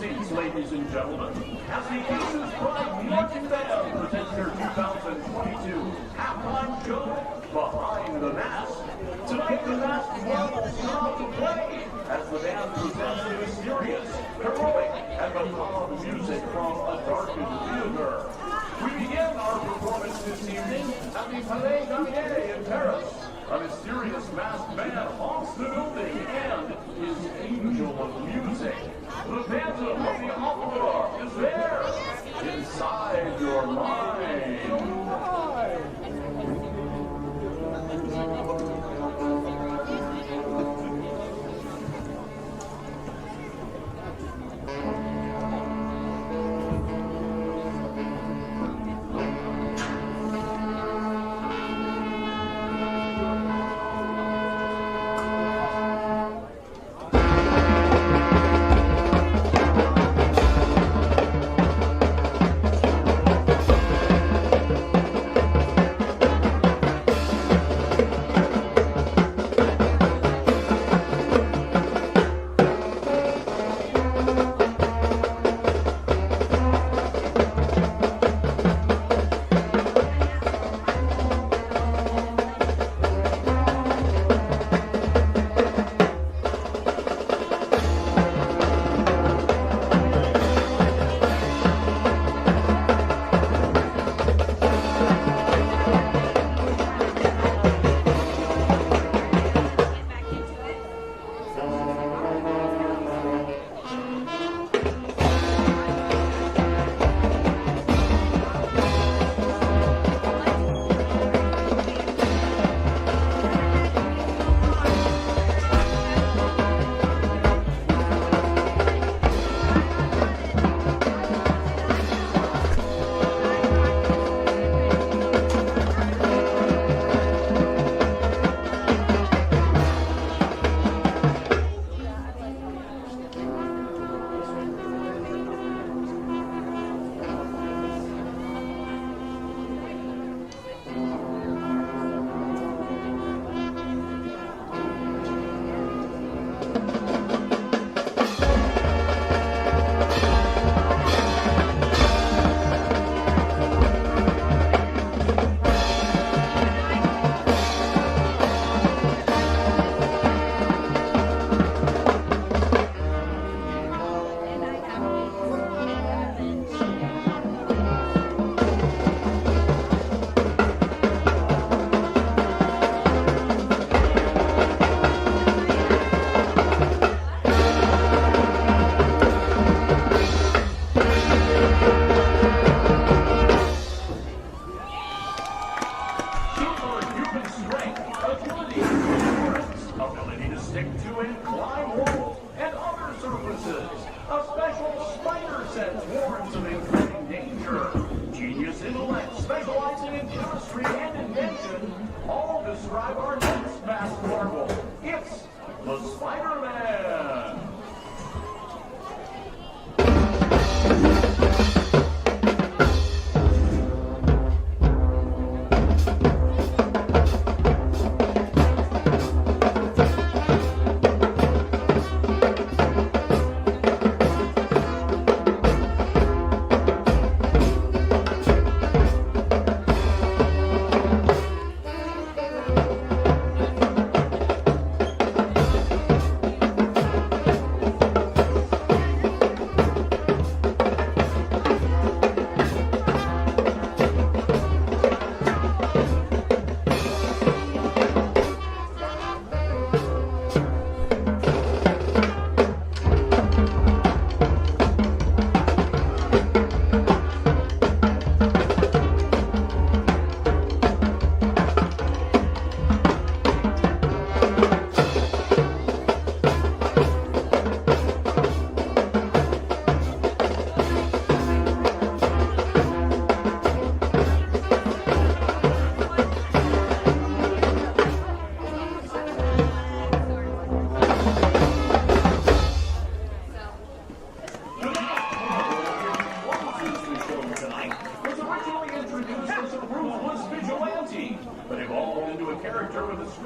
seats, ladies and gentlemen, as the Aces Pride Marching Band presents their 2022 halftime show, Behind the Mask. Tonight, the masked marbles come out to play as the band presents the mysterious, heroic, and macabre music from a darkened theater. We begin our performance this evening at the Palais Garnier in Paris. A mysterious masked man haunts the building and is angel of music. The Phantom of the Opera is there, inside your mind.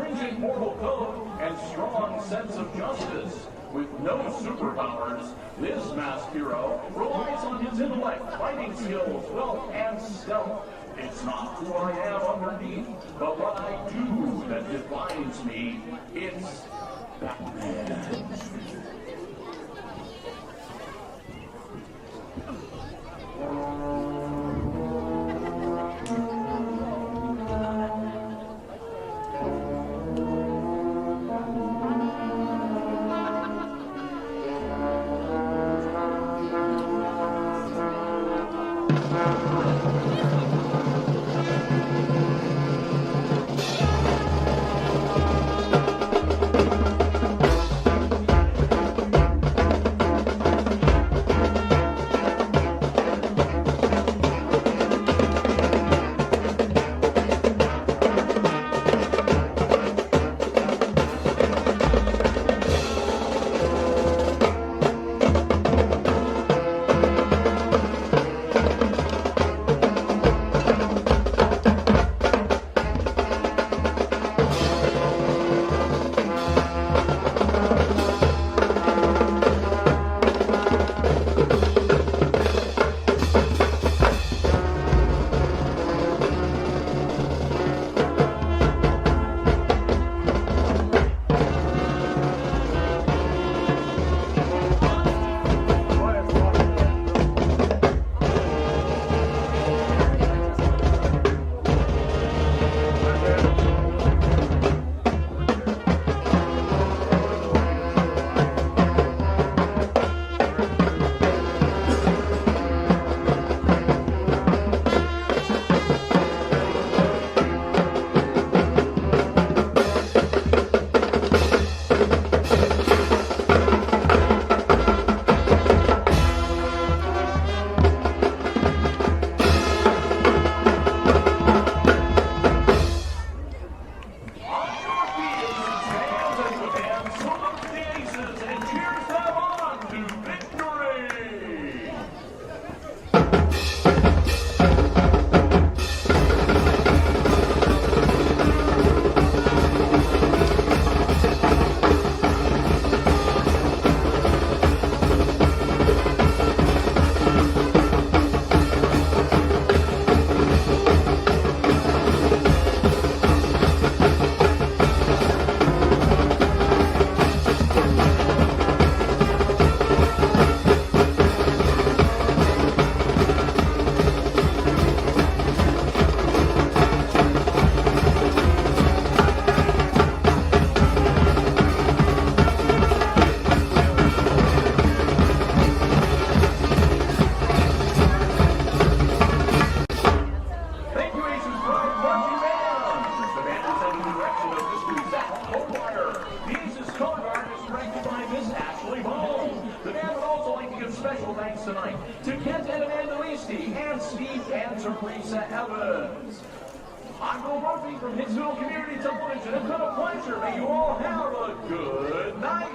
stringent moral code and strong sense of justice. With no superpowers, this masked hero relies on his intellect, fighting skills, wealth, and stealth. It's not who I am underneath, but what I do that defines me. It's Batman. I'm Bill Murphy from Hicksville Community Television. It's been a pleasure. May you all have a good night.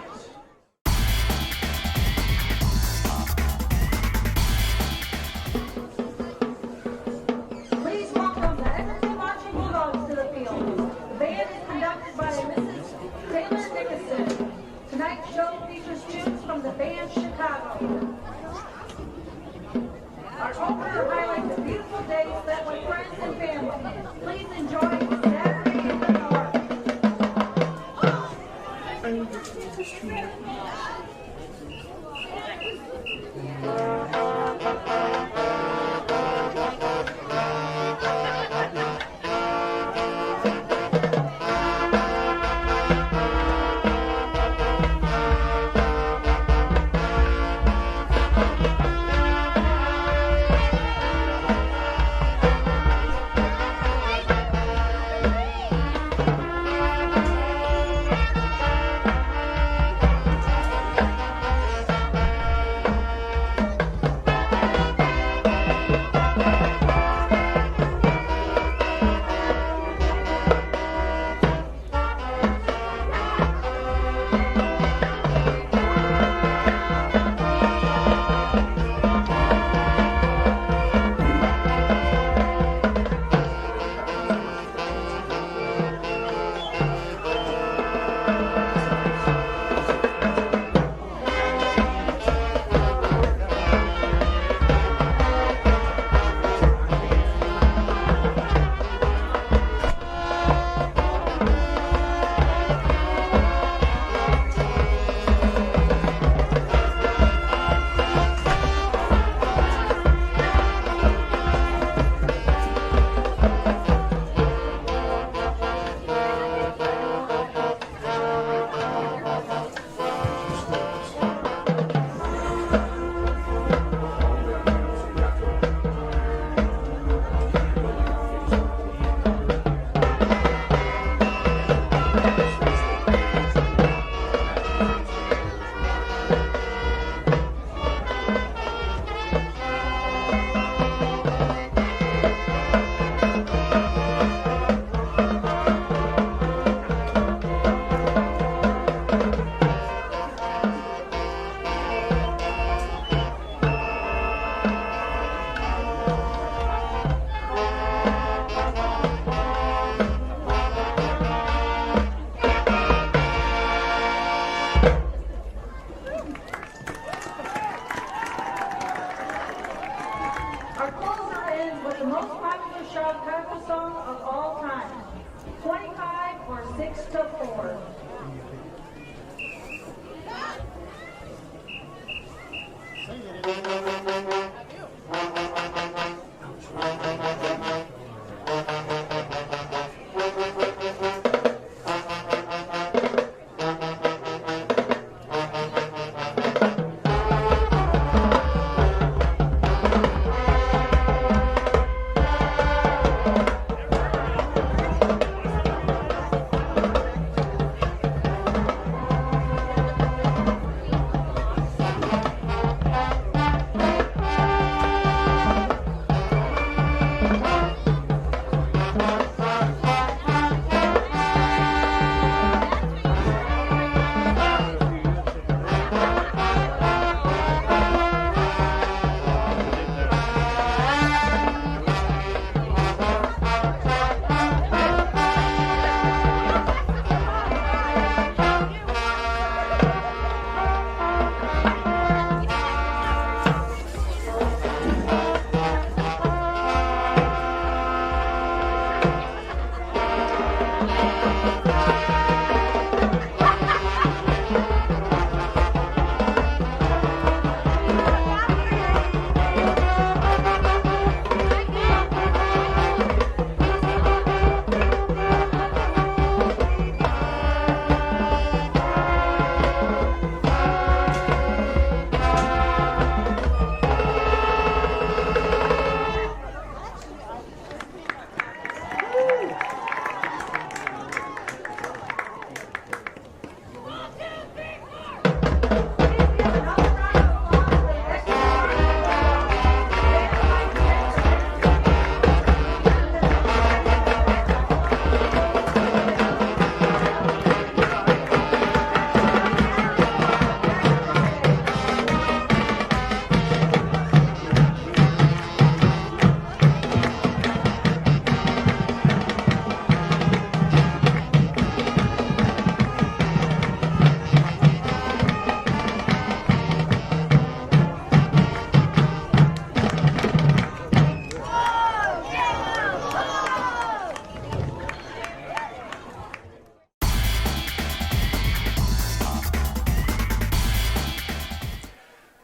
Please welcome the Edgerton Marching Bulldogs to the field. The band is conducted by Mrs. Taylor Nickerson. Tonight's show features tunes from the band Chicago. Our opener highlights the beautiful days spent with friends and family. Please enjoy Saturday in the North. 6-4.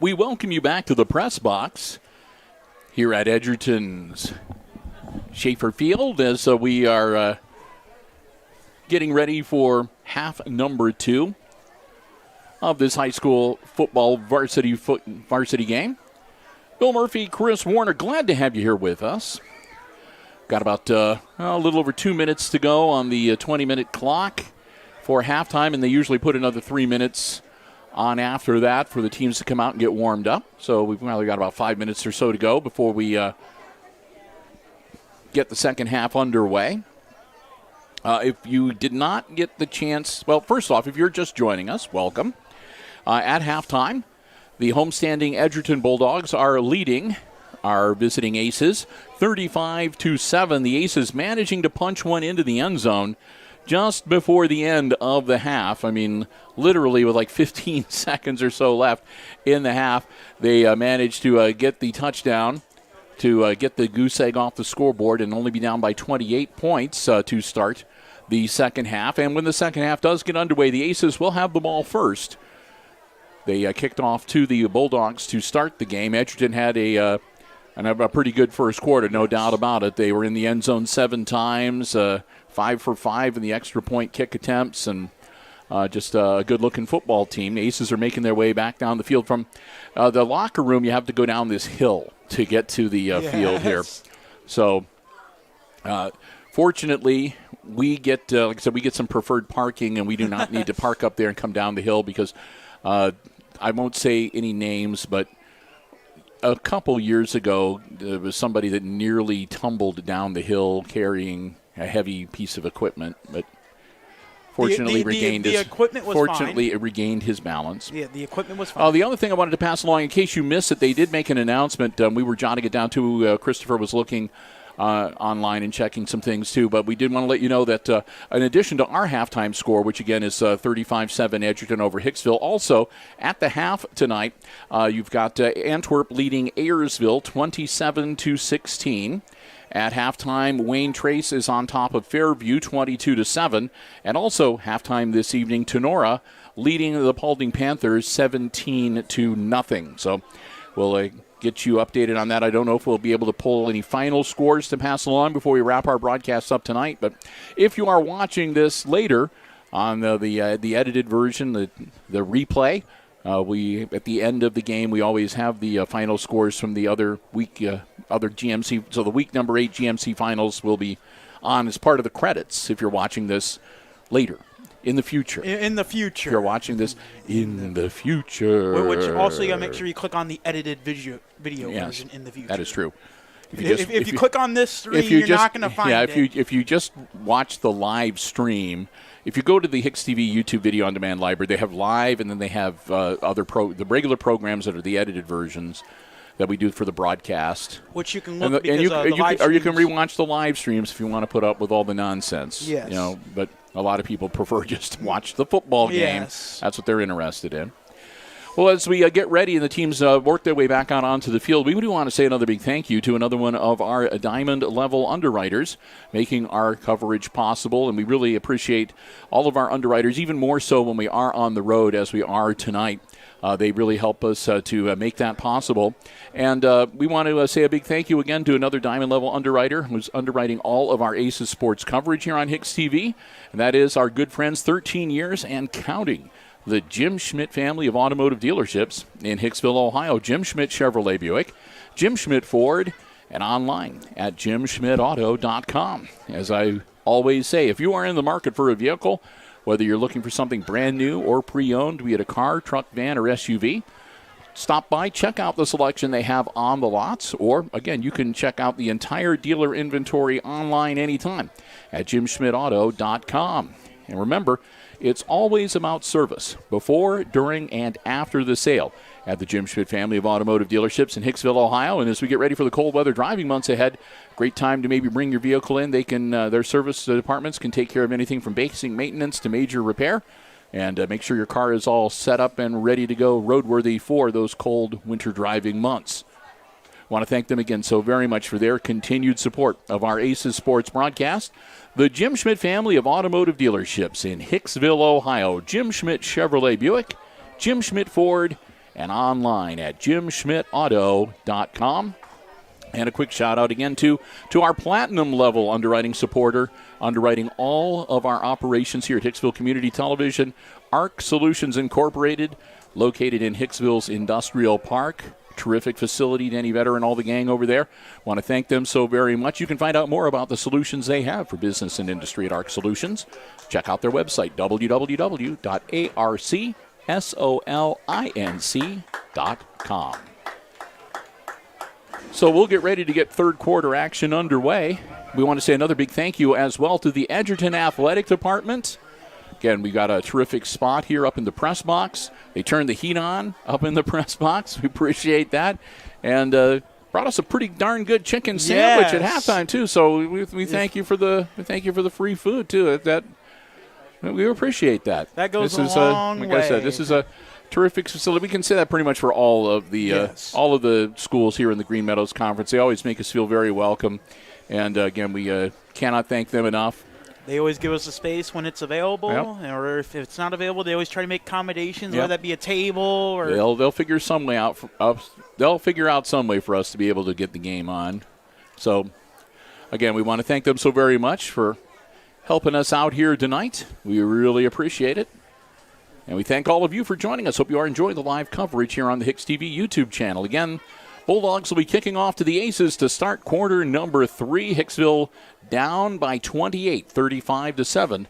We welcome you back to the press box here at Edgerton's Schaefer Field as we are getting ready for half number 2 of this high school football varsity game. Bill Murphy, Chris Warner, glad to have you here with us. Got about a little over 2 minutes to go on the 20-minute clock for halftime, and they usually put another 3 minutes on after that for the teams to come out and get warmed up. So we've probably got about 5 minutes or so to go before we get the second half underway. If you did not get the chance, well, first off, if you're just joining us, welcome. At halftime, the homestanding Edgerton Bulldogs are leading our visiting Aces 35-7. The Aces managing to punch one into the end zone just before the end of the half. I mean, literally with like 15 seconds or so left in the half, they managed to get the touchdown to get the goose egg off the scoreboard and only be down by 28 points to start the second half. And when the second half does get underway, the Aces will have the ball first. They kicked off to the Bulldogs to start the game. Edgerton had a pretty good first quarter, no doubt about it. They were in the end zone 7 times, 5 for 5 in the extra point kick attempts, and just a good-looking football team. The Aces are making their way back down the field. From the locker room, you have to go down this hill to get to the field here. So, fortunately, we get, like I said, we get some preferred parking, and we do not need to park up there and come down the hill because I won't say any names, but a couple years ago, there was somebody that nearly tumbled down the hill carrying a heavy piece of equipment, but fortunately it regained his balance. Yeah, the equipment was fine. The other thing I wanted to pass along, in case you missed it, they did make an announcement. We were jotting it down too. Christopher was looking online and checking some things too, but we did want to let you know that in addition to our halftime score, which again is 35-7 Edgerton over Hicksville, also at the half tonight, you've got Antwerp leading Ayersville 27-16. At halftime, Wayne Trace is on top of Fairview 22-7. And also halftime this evening, Tenora leading the Paulding Panthers 17-0. So we'll get you updated on that. I don't know if we'll be able to pull any final scores to pass along before we wrap our broadcast up tonight. But if you are watching this later on the edited version, the replay, we at the end of the game we always have the final scores from the other week, other GMC. So the week number 8 GMC finals will be on as part of the credits if you're watching this later. In the future. In the future. If you're watching this in the future. Which also you got to make sure you click on the edited video version in the future. That is true. If you click on this screen, you're not going to find it. If you just watch the live stream, if you go to the HIX-TV YouTube video on demand library, they have live and then they have the regular programs that are the edited versions that we do for the broadcast. Which you can look you can rewatch the live streams if you want to put up with all the nonsense. Yes. But a lot of people prefer just to watch the football game. Yes. That's what they're interested in. Well, as we get ready and the teams work their way back out onto the field, we do want to say another big thank you to another one of our diamond-level underwriters making our coverage possible, and we really appreciate all of our underwriters, even more so when we are on the road as we are tonight. They really help us to make that possible. And we want to say a big thank you again to another diamond-level underwriter who's underwriting all of our Aces sports coverage here on HIX-TV, and that is our good friends, 13 years and counting, the Jim Schmidt family of automotive dealerships in Hicksville, Ohio. Jim Schmidt Chevrolet Buick, Jim Schmidt Ford, and online at jimschmidtauto.com. As I always say, if you are in the market for a vehicle, whether you're looking for something brand new or pre-owned, be it a car, truck, van, or SUV, stop by, check out the selection they have on the lots, or, again, you can check out the entire dealer inventory online anytime at jimschmidtauto.com. And remember, it's always about service, before, during, and after the sale at the Jim Schmidt family of automotive dealerships in Hicksville, Ohio. And as we get ready for the cold weather driving months ahead, great time to maybe bring your vehicle in. They can their service departments can take care of anything from basic maintenance to major repair. And make sure your car is all set up and ready to go roadworthy for those cold winter driving months. I want to thank them again so very much for their continued support of our Aces Sports broadcast. The Jim Schmidt family of automotive dealerships in Hicksville, Ohio. Jim Schmidt Chevrolet Buick, Jim Schmidt Ford, and online at jimschmidtauto.com. And a quick shout out again to our platinum level underwriting supporter, underwriting all of our operations here at Hicksville Community Television, ARC Solutions Incorporated, located in Hicksville's Industrial Park. Terrific facility, Denny Vetter and all the gang over there. Want to thank them so very much. You can find out more about the solutions they have for business and industry at ARC Solutions. Check out their website, www.arcsolinc.com. So we'll get ready to get third quarter action underway. We want to say another big thank you as well to the Edgerton Athletic Department. Again, we got a terrific spot here up in the press box. They turned the heat on up in the press box. We appreciate that. And brought us a pretty darn good chicken sandwich at halftime too. So we thank you for the free food too. We appreciate that. That goes a long way. Like I said, this is a terrific facility. We can say that pretty much for all of the schools here in the Green Meadows Conference. They always make us feel very welcome. And again, we cannot thank them enough. They always give us a space when it's available, or if it's not available, they always try to make accommodations, whether that be a table or they'll figure some way out. They'll figure out some way for us to be able to get the game on. So, again, we want to thank them so very much for helping us out here tonight. We really appreciate it, and we thank all of you for joining us. Hope you are enjoying the live coverage here on the HIX-TV YouTube channel. Again, Bulldogs will be kicking off to the Aces to start quarter number 3. Hicksville down by 28, 35-7,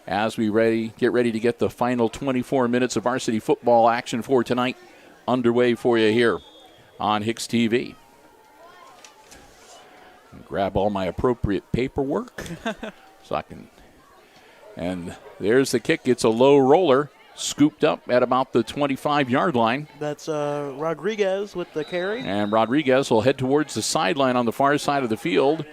as we get ready to get the final 24 minutes of varsity football action for tonight underway for you here on HIX-TV. Grab all my appropriate paperwork so I can. And there's the kick. It's a low roller, scooped up at about the 25-yard line. That's Rodriguez with the carry. And Rodriguez will head towards the sideline on the far side of the field.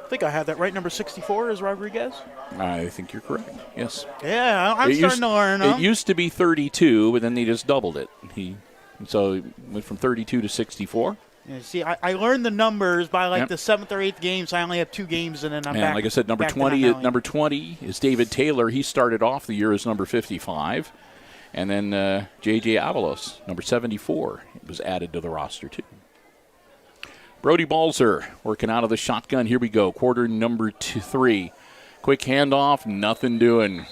I think I have that right. Number 64 is Rodriguez. I think you're correct. Yes. Yeah, I'm starting to learn. It used to be 32, but then they just doubled it. So it went from 32 to 64. Yeah, see, I learned the numbers by like the 7th or 8th game, so I only have 2 games, and then I'm back. Like I said, number 20 is David Taylor. He started off the year as number 55. And then J.J. Avalos, number 74, was added to the roster, too. Brody Balzer working out of the shotgun. Here we go, quarter number 3. Quick handoff, nothing doing.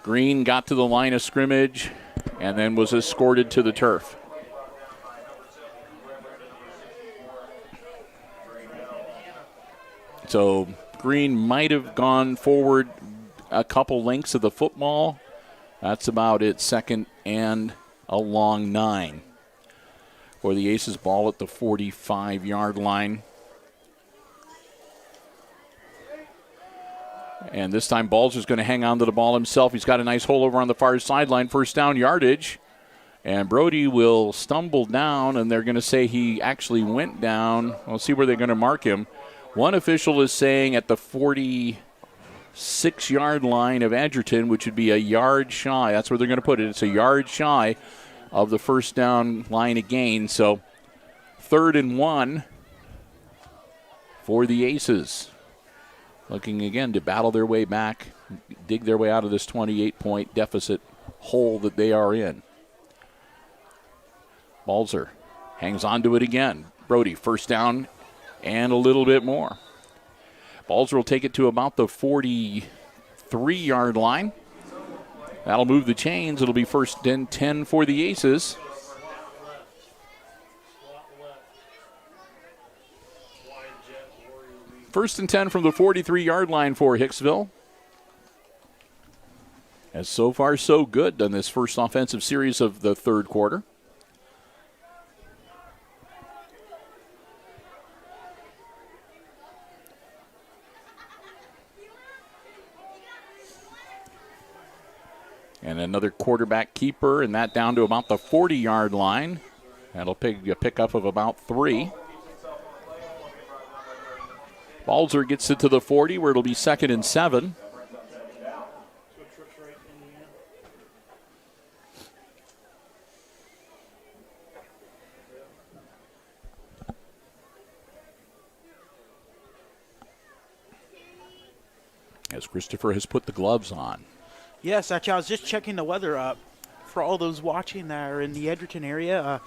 Green got to the line of scrimmage and then was escorted to the turf. So Green might have gone forward a couple lengths of the football. That's about it. Second and a long 9. For the Aces, ball at the 45-yard line. And this time Balzer's going to hang on to the ball himself. He's got a nice hole over on the far sideline. First down yardage. And Brody will stumble down, and they're going to say he actually went down. We'll see where they're going to mark him. One official is saying at the 46-yard line of Edgerton, which would be a yard shy. That's where they're going to put it. It's a yard shy of the first down line of gain. So 3rd and 1 for the Aces. Looking again to battle their way back, dig their way out of this 28-point deficit hole that they are in. Balzer hangs on to it again. Brody, first down and a little bit more. Balzer will take it to about the 43-yard line. That'll move the chains. It'll be first and 10 for the Aces. First and 10 from the 43-yard line for Hicksville. As so far so good on this first offensive series of the third quarter. And another quarterback keeper, and that down to about the 40-yard line. That'll pick a pickup of about 3. Balzer gets it to the 40, where it'll be 2nd and 7. As Christopher has put the gloves on. Yes, actually, I was just checking the weather up for all those watching that are in the Edgerton area.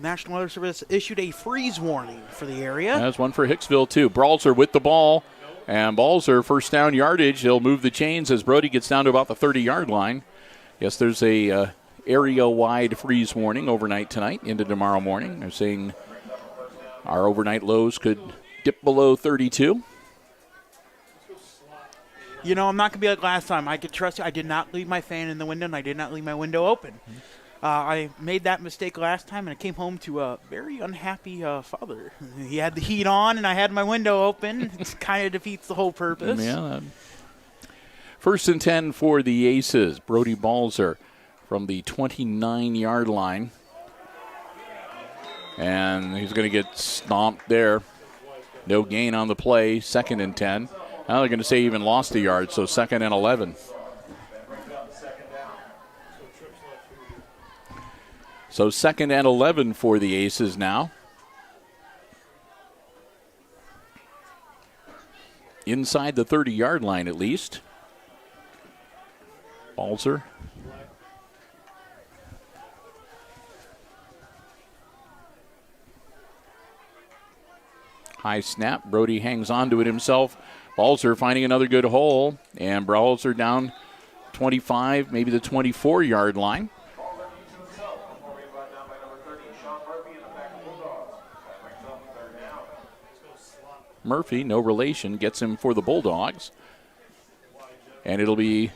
National Weather Service issued a freeze warning for the area. There's one for Hicksville, too. Balzer with the ball. And Balzer, first down yardage. He'll move the chains as Brody gets down to about the 30-yard line. Yes, there's a area-wide freeze warning overnight tonight into tomorrow morning. They're saying our overnight lows could dip below 32. You know, I'm not going to be like last time. I could trust you. I did not leave my fan in the window, and I did not leave my window open. I made that mistake last time, and I came home to a very unhappy father. He had the heat on, and I had my window open. It kind of defeats the whole purpose. Yeah. First and 10 for the Aces. Brody Balzer from the 29-yard line. And he's going to get stomped there. No gain on the play. 2nd and 10. Now they're going to say he even lost a yard, so 2nd and 11. So 2nd and 11 for the Aces now. Inside the 30-yard line at least. Balzer. High snap. Brody hangs on to it himself. Balzer finding another good hole, and Balzer down 25, maybe the 24-yard line. Murphy, no relation, gets him for the Bulldogs. And it'll be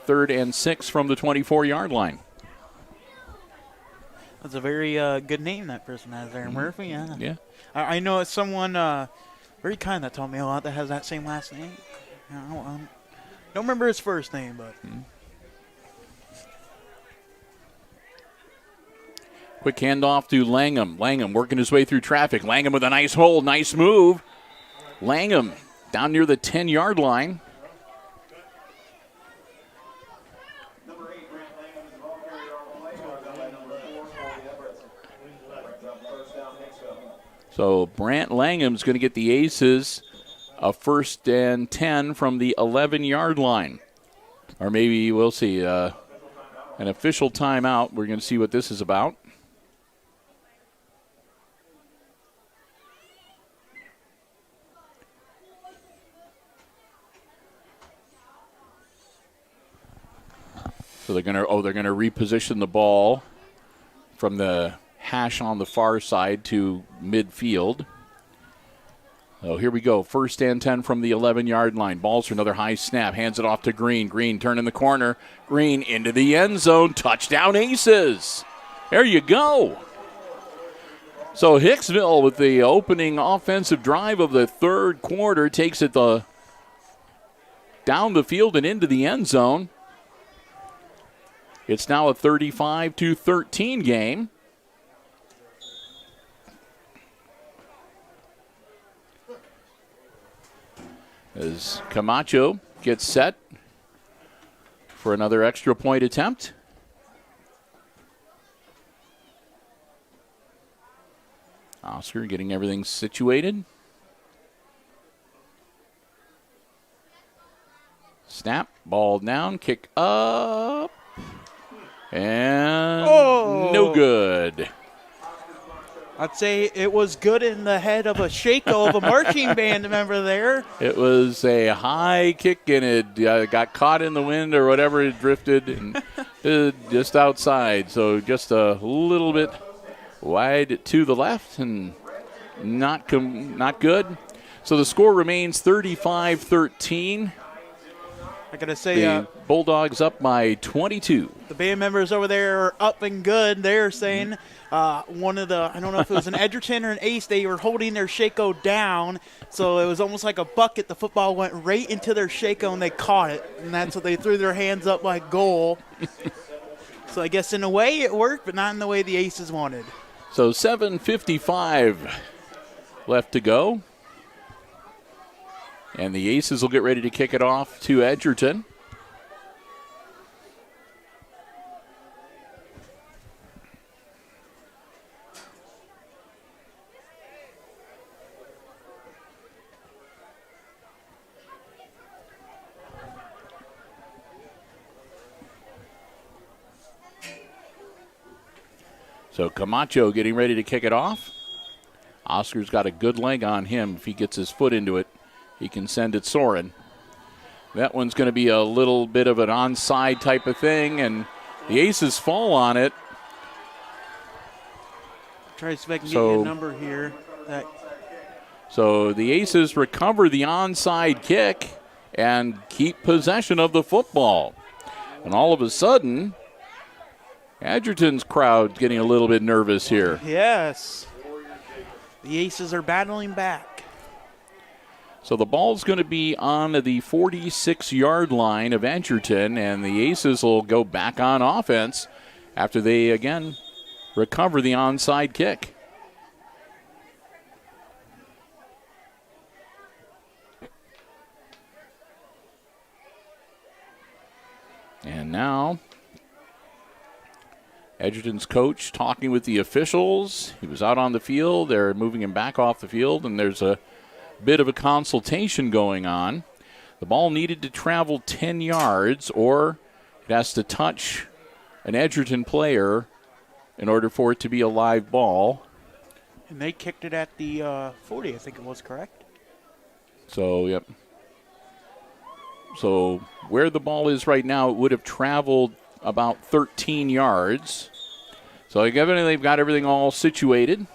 3rd and 6 from the 24-yard line. That's a very good name that person has there, Murphy. Yeah. I know it's someone very kind that told me a lot that has that same last name. Don't remember his first name, but. Quick handoff to Langham. Langham working his way through traffic. Langham with a nice hole, nice move. Langham down near the 10-yard line. So Brant Langham's going to get the Aces a 1st and 10 from the 11-yard line. Or maybe we'll see an official timeout. We're going to see what this is about. So they're going to reposition the ball from the hash on the far side to midfield. So here we go. 1st and 10 from the 11-yard line. Balls for another high snap. Hands it off to Green. Green turn in the corner. Green into the end zone. Touchdown Aces. There you go. So Hicksville with the opening offensive drive of the third quarter takes it down the field and into the end zone. It's now a 35-13 game. As Camacho gets set for another extra point attempt. Oscar getting everything situated. Snap, ball down, kick up. And no good. I'd say it was good in the head of a shako of a marching band member there. It was a high kick, and it got caught in the wind or whatever. It drifted and just outside. So just a little bit wide to the left and not good. So the score remains 35-13. I got to say, the Bulldogs up by 22. The band members over there are up and good. They're saying one of the, I don't know if it was an Edgerton or an Ace, they were holding their shako down. So it was almost like a bucket. The football went right into their shako and they caught it. And that's what they threw their hands up like goal. So I guess in a way it worked, but not in the way the Aces wanted. So 7:55 left to go. And the Aces will get ready to kick it off to Edgerton. So Camacho getting ready to kick it off. Oscar's got a good leg on him. If he gets his foot into it, he can send it soaring. That one's going to be a little bit of an onside type of thing, and the Aces fall on it. Try to see if I can get you a number here. So the Aces recover the onside kick and keep possession of the football. And all of a sudden, Edgerton's crowd getting a little bit nervous here. Yes. The Aces are battling back. So the ball's going to be on the 46-yard line of Edgerton, and the Aces will go back on offense after they, again, recover the onside kick. And now Edgerton's coach talking with the officials. He was out on the field. They're moving him back off the field, and there's a bit of a consultation going on. The ball needed to travel 10 yards, or it has to touch an Edgerton player in order for it to be a live ball. And they kicked it at the 40, I think it was, correct? So, yep. So where the ball is right now, it would have traveled about 13 yards. So evidently they've got everything all situated.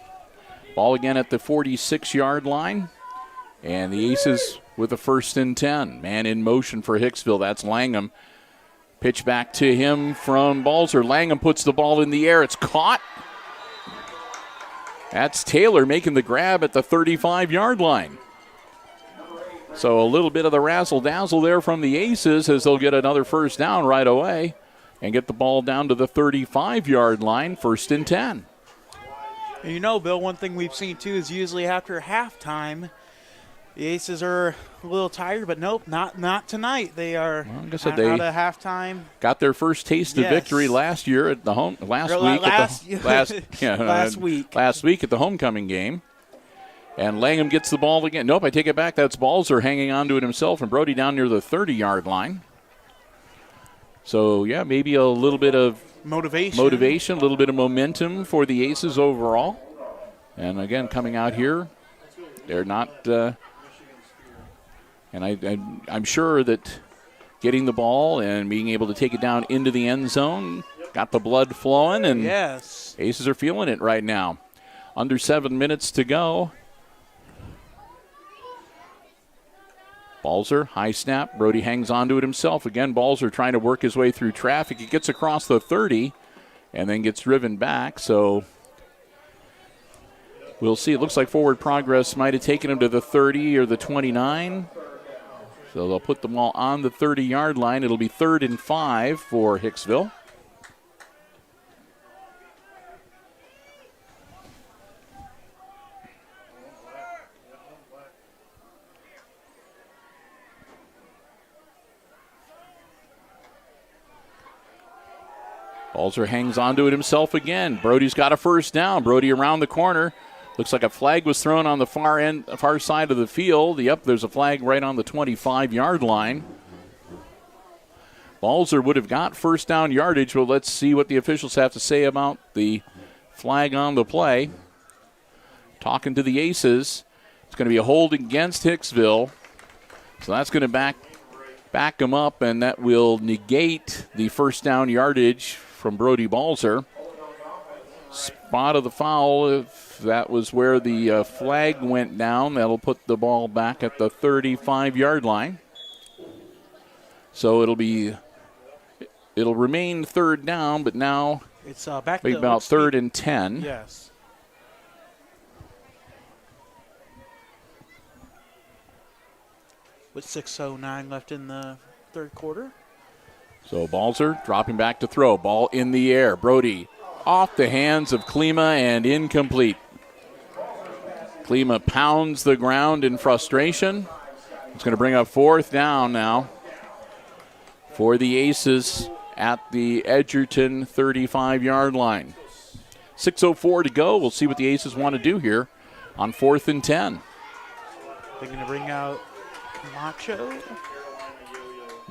Ball again at the 46-yard line. And the Aces with a 1st and 10. Man in motion for Hicksville. That's Langham. Pitch back to him from Balzer. Langham puts the ball in the air. It's caught. That's Taylor making the grab at the 35-yard line. So a little bit of the razzle-dazzle there from the Aces as they'll get another 1st down right away and get the ball down to the 35-yard line, 1st and 10. And you know, Bill, one thing we've seen, too, is usually after halftime, the Aces are a little tired, but nope, not tonight. They are out of halftime. Got their first taste of victory last year at the last week at the homecoming game. And Langham gets the ball again. Nope, I take it back. That's Balzer hanging on to it himself, and Brody down near the 30-yard line. So, yeah, maybe a little bit of motivation, a little bit of momentum for the Aces overall. And, again, coming out here, they're not and I'm sure that getting the ball and being able to take it down into the end zone got the blood flowing, and yes, Aces are feeling it right now. Under 7 minutes to go. Balzer, high snap. Brody hangs on to it himself. Again, Balzer trying to work his way through traffic. He gets across the 30 and then gets driven back. So we'll see. It looks like forward progress might have taken him to the 30 or the 29. So they'll put the ball on the 30-yard line. It'll be 3rd and 5 for Hicksville. Balzer hangs onto it himself again. Brody's got a first down. Brody around the corner. Looks like a flag was thrown on the far side of the field. Yep, there's a flag right on the 25-yard line. Balzer would have got first down yardage, but let's see what the officials have to say about the flag on the play. Talking to the Aces. It's going to be a hold against Hicksville. So that's going to back them up, and that will negate the first down yardage from Brody Balzer. Spot of the foul, if that was where the flag went down, that'll put the ball back at the 35-yard line. So it'll remain 3rd down, but now it's back to about 3rd and 10. Yes. With 6:09 left in the 3rd quarter. So Balzer dropping back to throw. Ball in the air. Brody off the hands of Klima and incomplete. Klima pounds the ground in frustration. It's going to bring up 4th down now for the Aces at the Edgerton 35-yard line. 6:04 to go. We'll see what the Aces want to do here on 4th and 10. They're going to bring out Macho.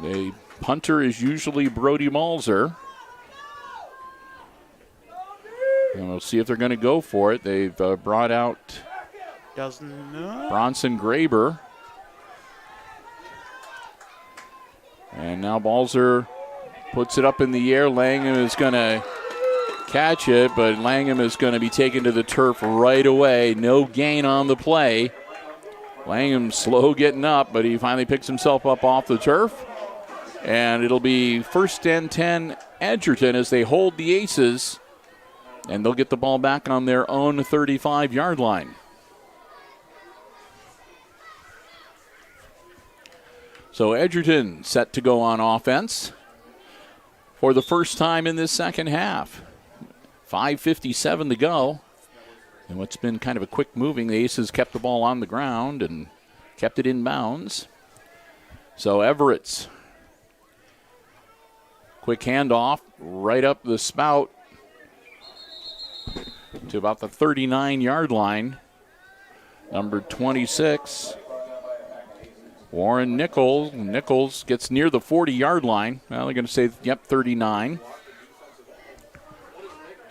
The punter is usually Brody Balzer. And we'll see if they're going to go for it. They've brought out Bronson Graber. And now Balzer puts it up in the air. Langham is going to catch it, but Langham is going to be taken to the turf right away. No gain on the play. Langham slow getting up, but he finally picks himself up off the turf. And it'll be 1st and 10 Edgerton as they hold the Aces. And they'll get the ball back on their own 35-yard line. So Edgerton set to go on offense for the first time in this second half. 5:57 to go. And what's been kind of a quick moving, the Aces kept the ball on the ground and kept it in bounds. So Everett's quick handoff right up the spout to about the 39-yard line. Number 26, Warren Nichols. Nichols gets near the 40-yard line. Well, they're going to say, yep, 39.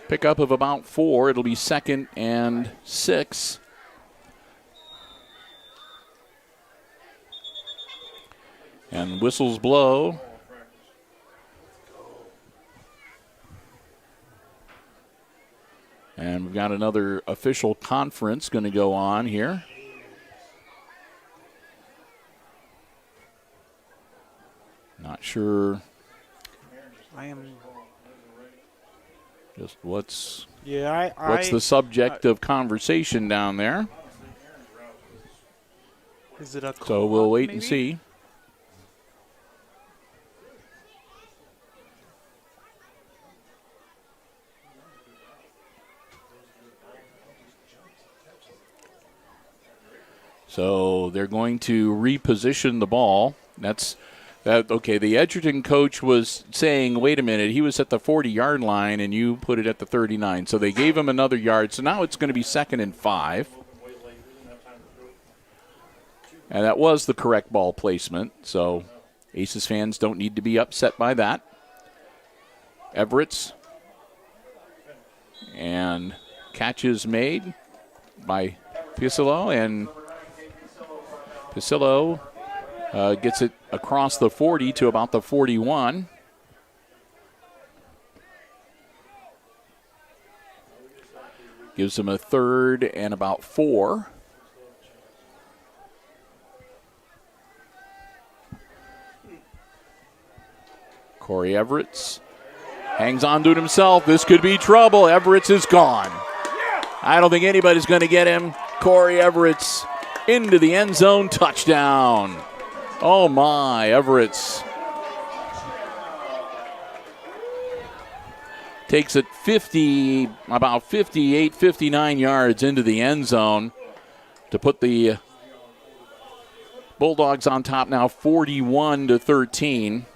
Pickup of about 4. It'll be 2nd and 6. And whistles blow. And we've got another official conference going to go on here. Not sure. I am. Just what's what's the subject of conversation down there? Is it a so we'll wait and see. So they're going to reposition the ball. Okay, the Edgerton coach was saying, wait a minute, he was at the 40-yard line and you put it at the 39. So they gave him another yard. So now it's going to be 2nd and 5. And that was the correct ball placement, so Aces fans don't need to be upset by that. Everett's. And catch is made by Pisillo, and Pisillo gets it across the 40 to about the 41. Gives him a third and about 4. Corey Everett's hangs on to it himself. This could be trouble. Everett's is gone. I don't think anybody's going to get him. Corey Everett's into the end zone, touchdown. Oh my, Everett's takes it about 58, 59 yards into the end zone to put the Bulldogs on top now 41-13.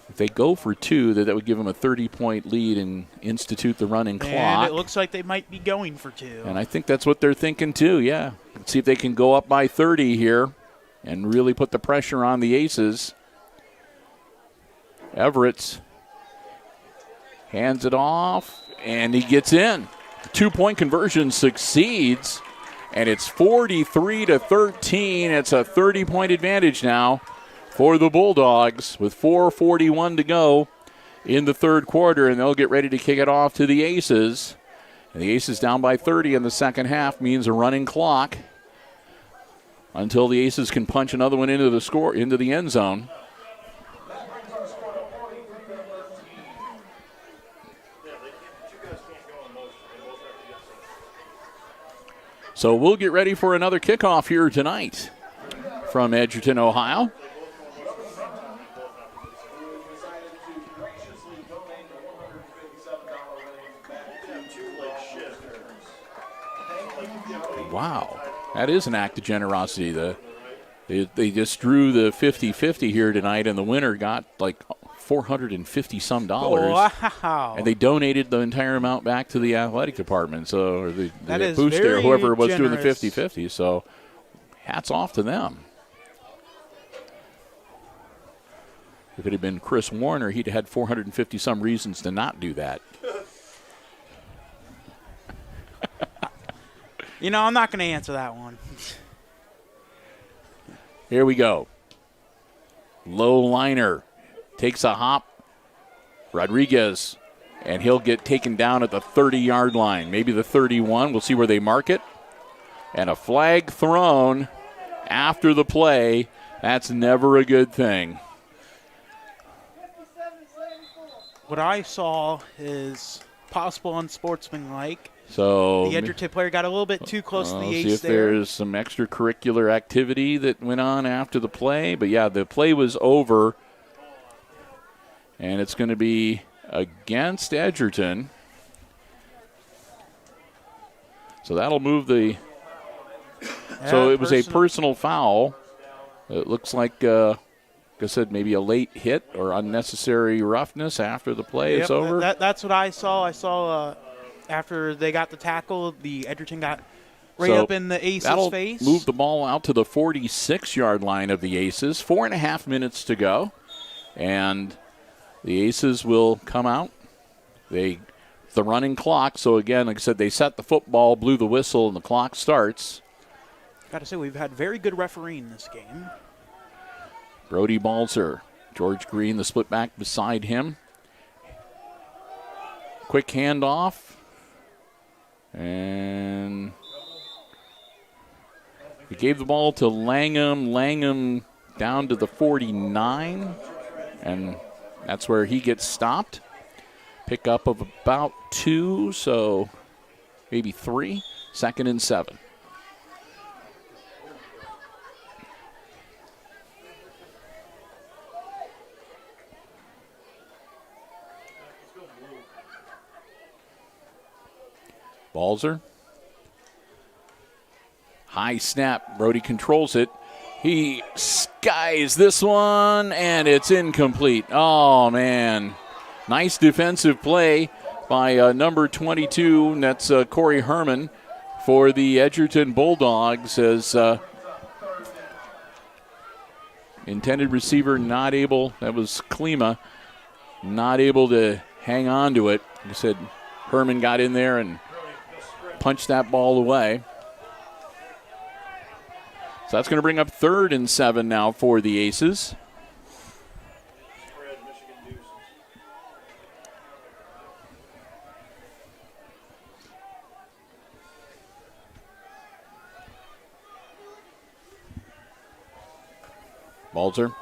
If they go for 2, that would give them a 30-point lead and institute the running clock. And it looks like they might be going for 2. And I think that's what they're thinking too, yeah. Let's see if they can go up by 30 here and really put the pressure on the Aces. Everett's hands it off, and he gets in. 2-point conversion succeeds, and it's 43-13. It's a 30-point advantage now for the Bulldogs with 4:41 to go in the third quarter, and they'll get ready to kick it off to the Aces. And the Aces down by 30 in the second half means a running clock until the Aces can punch another one into the end zone. So we'll get ready for another kickoff here tonight from Edgerton, Ohio. Wow, that is an act of generosity. They just drew the 50-50 here tonight, and the winner got like $450-some. Wow. And they donated the entire amount back to the athletic department. So or the is booster, very whoever was doing generous. the 50-50. So hats off to them. If it had been Chris Warner, he'd had 450-some reasons to not do that. You know, I'm not going to answer that one. Here we go. Low liner. Takes a hop. Rodriguez. And he'll get taken down at the 30-yard line. Maybe the 31. We'll see where they mark it. And a flag thrown after the play. That's never a good thing. What I saw is possible unsportsmanlike. So The Edgerton player got a little bit too close to the see ace if there. there's some extracurricular activity that went on after the play. But, yeah, the play was over. And it's going to be against Edgerton. So that'll move the – so it was a personal foul. It looks like, like I said, maybe a late hit or unnecessary roughness after the play is over. That's what I saw. I saw after they got the tackle, the Edgerton got right So up in the Aces' that'll face. move the ball out to the 46-yard line of the Aces. 4.5 minutes to go. And the Aces will come out. The running clock. So, again, like I said, they set the football, blew the whistle, and the clock starts. Got to say, we've had very good refereeing this game. Brody Balzer. George Green, the split back beside him. Quick handoff. And he gave the ball to Langham. Langham down to the 49. And that's where he gets stopped. Pickup of about 2, so maybe 3. 2nd and 7. Balzer. High snap. Brody controls it. He skies this one, and it's incomplete. Oh, man. Nice defensive play by number 22, and that's Corey Herman for the Edgerton Bulldogs, as intended receiver not able, that was Klima, not able to hang on to it. Like I said, Herman got in there and punched that ball away. So that's going to bring up 3rd and 7 now for the Aces. Balzer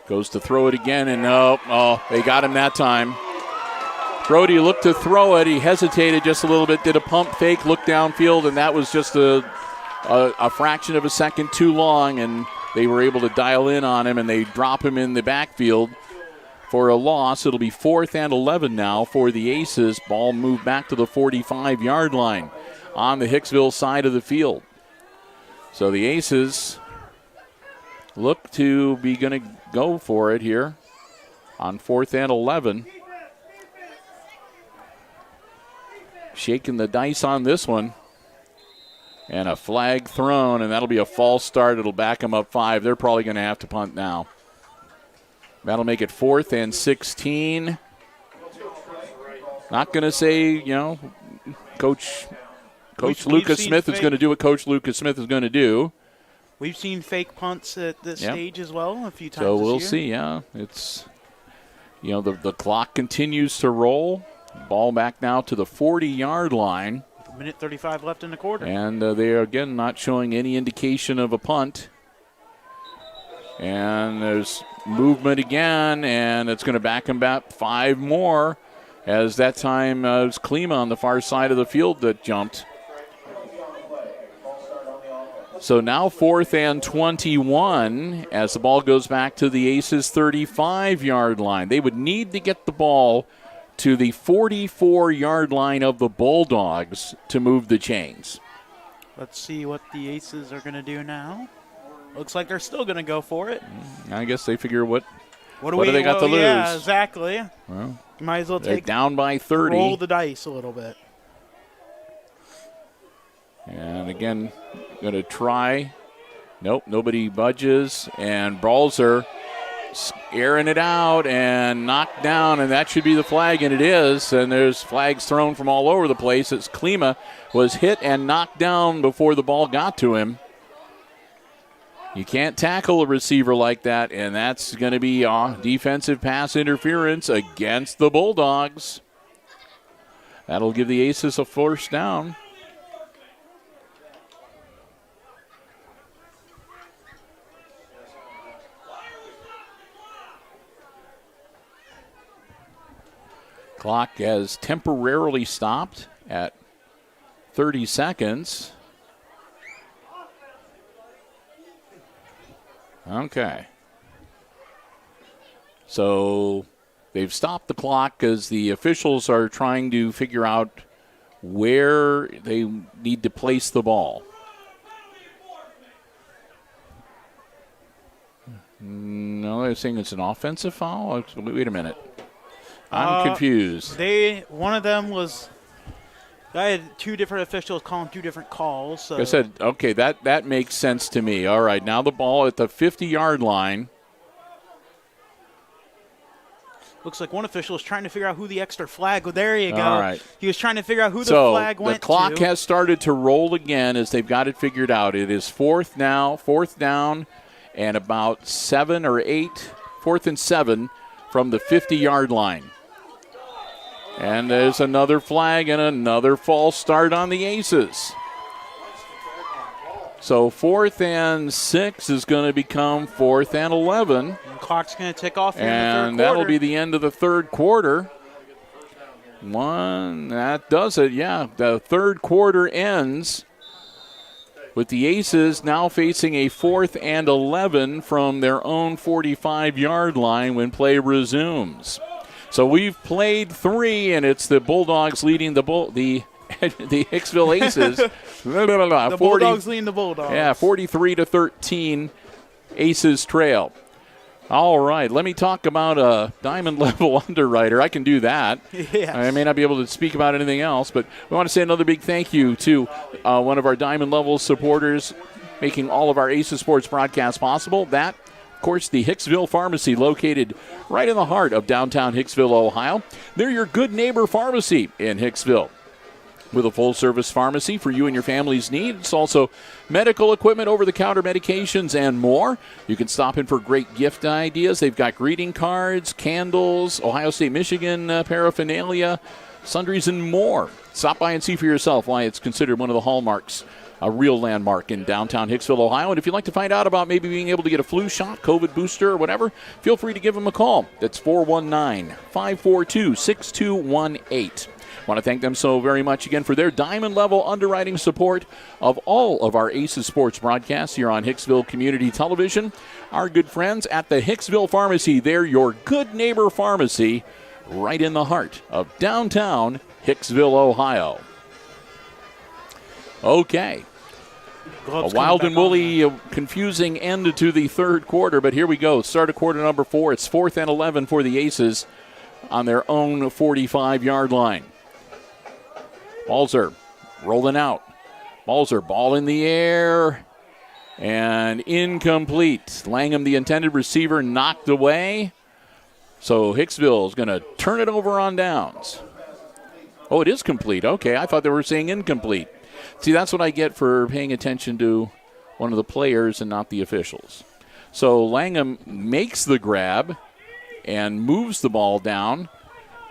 goes to throw it again, and they got him that time. Brody looked to throw it. He hesitated just a little bit, did a pump fake, looked downfield, and that was just a fraction of a second too long, and they were able to dial in on him, and they drop him in the backfield for a loss. It'll be 4th and 11 now for the Aces. Ball moved back to the 45-yard line on the Hicksville side of the field. So the Aces look to be going to go for it here on 4th and 11. Shaking the dice on this one. And a flag thrown, and that'll be a false start. It'll back them up 5. They're probably going to have to punt now. That'll make it 4th and 16. Not going to say, Coach Lucas Smith is going to do what Coach Lucas Smith is going to do. We've seen fake punts at this stage as well a few times. So we'll this see. Yeah, it's the clock continues to roll. Ball back now to the 40-yard line. Minute 35 left in the quarter. And they are again not showing any indication of a punt. And there's movement again, and it's going to back them back 5 more. As that time it was Klima on the far side of the field that jumped. So now 4th and 21 as the ball goes back to the Aces 35-yard line. They would need to get the ball to the 44-yard line of the Bulldogs to move the chains. Let's see what the Aces are going to do now. Looks like they're still going to go for it. I guess they figure what do we they got to lose? Yeah, exactly. Well, you might as well they're down by 30. Roll the dice a little bit. And again, going to try. Nope, nobody budges. And Balzer airing it out and knocked down, and that should be the flag, and it is. And there's flags thrown from all over the place. It's Klima was hit and knocked down before the ball got to him. You can't tackle a receiver like that, and that's going to be defensive pass interference against the Bulldogs. That'll give the Aces a 1st down. Clock has temporarily stopped at 30 seconds. Okay. So they've stopped the clock because the officials are trying to figure out where they need to place the ball. No, they're saying it's an offensive foul? Wait a minute. I'm confused. One of them was, I had 2 different officials calling 2 different calls. So. I said, okay, that makes sense to me. All right, now the ball at the 50-yard line. Looks like one official is trying to figure out who the extra flag. Well, there you go. All right. He was trying to figure out who the flag went to. So the clock has started to roll again as they've got it figured out. It is 4th down, and about 7 or 8, 4th and 7 from the 50-yard line. And there's another flag and another false start on the Aces. So 4th and 6 is going to become 4th and 11. The clock's going to tick off here in the third quarter. And that'll be the end of the third quarter. That does it, yeah. The third quarter ends with the Aces now facing a 4th and 11 from their own 45-yard line when play resumes. So we've played 3, and it's the Bulldogs leading the Hicksville Aces. The Bulldogs leading the Bulldogs. Yeah, 43-13, Aces trail. All right, let me talk about a diamond level underwriter. I can do that. Yes. I may not be able to speak about anything else, but we want to say another big thank you to one of our diamond level supporters making all of our Aces Sports broadcasts possible. That, of course, the Hicksville Pharmacy, located right in the heart of downtown Hicksville, Ohio. They're your good neighbor pharmacy in Hicksville, with a full-service pharmacy for you and your family's needs. Also medical equipment, over-the-counter medications, and more. You can stop in for great gift ideas. They've got greeting cards, candles, Ohio State, Michigan paraphernalia, sundries, and more. Stop by and see for yourself why it's considered one of the hallmarks, a real landmark in downtown Hicksville, Ohio. And if you'd like to find out about maybe being able to get a flu shot, COVID booster, or whatever, feel free to give them a call. That's 419-542-6218. Want to thank them so very much again for their diamond level underwriting support of all of our Aces Sports broadcasts here on Hicksville Community Television. Our good friends at the Hicksville Pharmacy, they're your good neighbor pharmacy right in the heart of downtown Hicksville, Ohio. Okay. Gloves A wild coming and back on woolly, confusing end to the third quarter, but here we go. Start of quarter number 4. It's 4th and 11 for the Aces on their own 45-yard line. Balzer rolling out. Balzer, ball in the air, and incomplete. Langham, the intended receiver, knocked away. So Hicksville is going to turn it over on downs. Oh, it is complete. Okay, I thought they were saying incomplete. See, that's what I get for paying attention to one of the players and not the officials. So Langham makes the grab and moves the ball down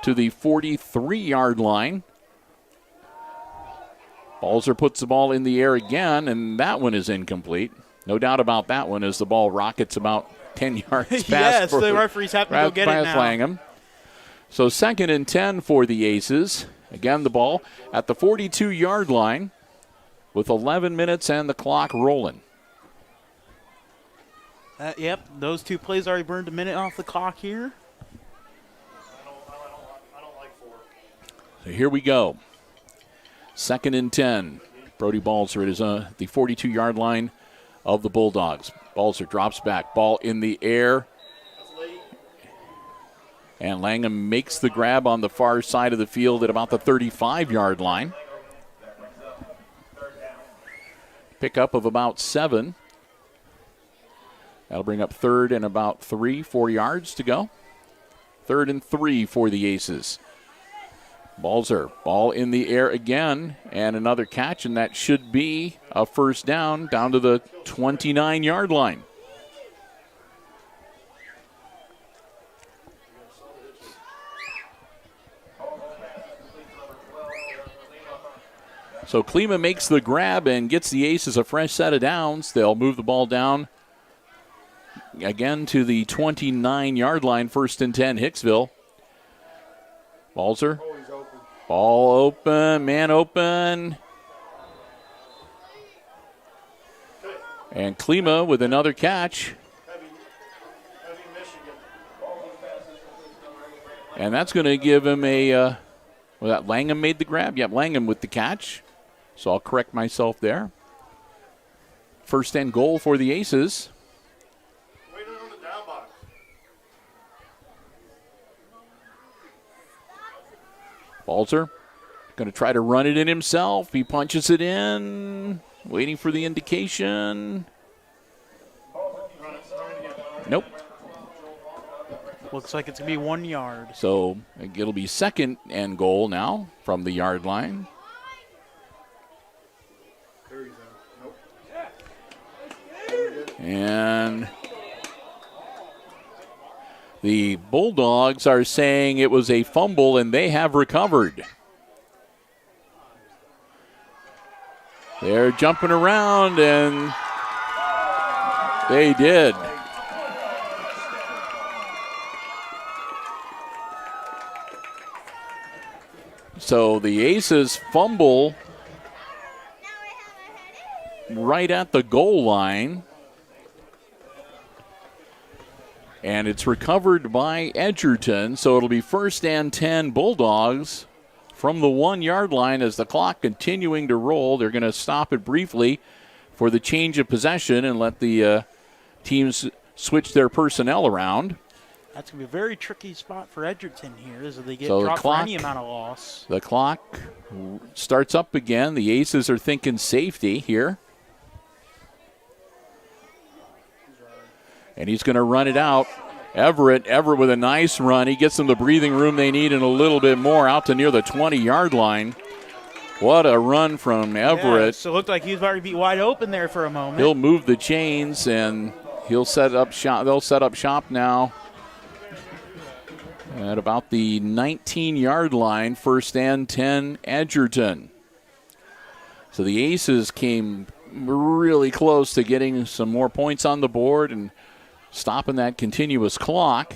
to the 43-yard line. Balzer puts the ball in the air again, and that one is incomplete. No doubt about that one as the ball rockets about 10 yards past. Yes, the referees have to go get it now. Langham. So 2nd and 10 for the Aces. Again, the ball at the 42-yard line with 11 minutes and the clock rolling. Yep, those two plays already burned a minute off the clock here. So here we go. 2nd and 10. Brody Balzer is the 42-yard line of the Bulldogs. Balzer drops back. Ball in the air. And Langham makes the grab on the far side of the field at about the 35-yard line. Pickup of about 7. That'll bring up 3rd and about 3, 4 yards to go. 3rd and 3 for the Aces. Balzer, ball in the air again, and another catch, and that should be a first down to the 29-yard line. So Klima makes the grab and gets the Aces a fresh set of downs. They'll move the ball down again to the 29-yard line, 1st and 10, Hicksville. Balzer. Ball open, man open. And Klima with another catch. And that's going to give him a, that Langham made the grab? Yep, Langham with the catch. So I'll correct myself there. 1st and goal for the Aces. Balzer going to try to run it in himself. He punches it in, waiting for the indication. Nope. Looks like it's going to be 1 yard. So it'll be 2nd and goal now from the yard line. And the Bulldogs are saying it was a fumble, and they have recovered. They're jumping around, and they did. So the Aces fumble right at the goal line. And it's recovered by Edgerton, so it'll be 1st and 10 Bulldogs from the 1 yard line as the clock continuing to roll. They're going to stop it briefly for the change of possession and let the teams switch their personnel around. That's going to be a very tricky spot for Edgerton here as they get So the dropped clock- for any amount of loss. The clock starts up again. The Aces are thinking safety here. And he's going to run it out. Everett with a nice run. He gets them the breathing room they need and a little bit more out to near the 20-yard line. What a run from Everett. Yeah, so it looked like he was about to be wide open there for a moment. He'll move the chains and he'll set up shop. They'll set up shop now at about the 19-yard line, 1st and 10, Edgerton. So the Aces came really close to getting some more points on the board and stopping that continuous clock.